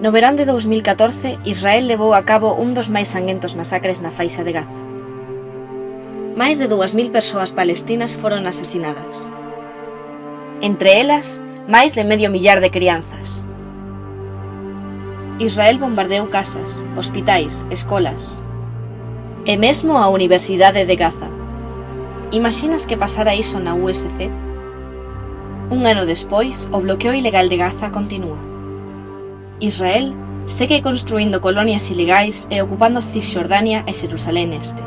No verán de 2014, Israel levou a cabo un dos máis sanguentos masacres na faixa de Gaza. Máis de 2.000 persoas palestinas foron asasinadas. Entre elas, máis de medio millar de crianzas. Israel bombardeou casas, hospitais, escolas e mesmo a Universidade de Gaza. Imaxinas que pasara iso na USC? Un ano despois, o bloqueo ilegal de Gaza continúa. Israel segue construindo colonias ilegais e ocupando Cisxordania e Xerusalén Este.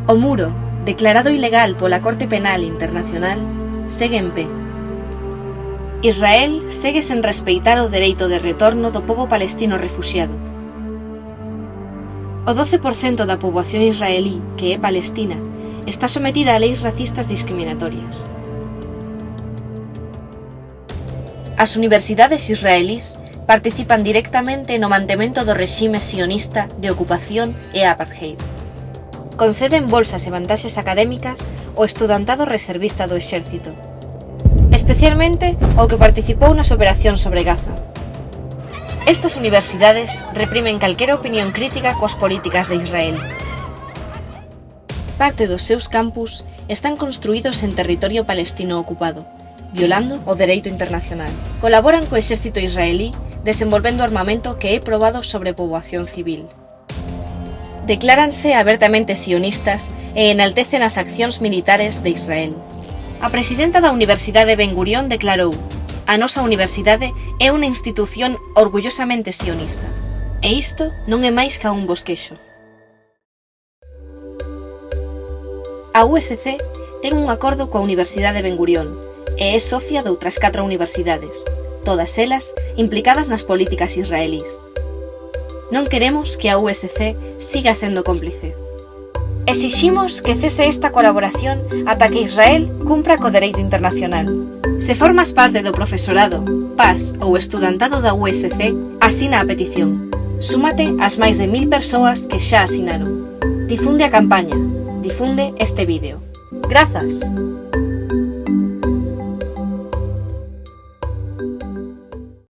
O muro, declarado ilegal pola Corte Penal Internacional, segue en pé. Israel segue sen respeitar o dereito de retorno do pobo palestino refuxiado. O 12% da poboación israelí, que é palestina, está sometida a leis racistas discriminatorias. As universidades israelís participan directamente no mantemento do regime sionista de ocupación e apartheid. Conceden bolsas e vantaxes académicas ao estudantado reservista do exército, especialmente ao que participou nas operacións sobre Gaza. Estas universidades reprimen calquera opinión crítica coas políticas de Israel. Parte dos seus campus están construídos en territorio palestino ocupado, violando o dereito internacional. Colaboran co exército israelí desenvolvendo armamento que é probado sobre poboación civil. Decláranse abertamente sionistas e enaltecen as accións militares de Israel. A presidenta da Universidade Ben Gurión declarou: "A nosa universidade é unha institución orgullosamente sionista". E isto non é máis ca un bosquexo. A USC ten un acordo coa Universidade Ben Gurión e é socia de outras 4 universidades, todas elas implicadas nas políticas israelís. Non queremos que a USC siga sendo cómplice. Exiximos que cese esta colaboración ata que Israel cumpra co dereito internacional. Se formas parte do profesorado, PAS ou estudantado da USC, asina a petición. Súmate ás máis de 1.000 persoas que xa asinaron. Difunde a campaña. Difunde este vídeo. Grazas!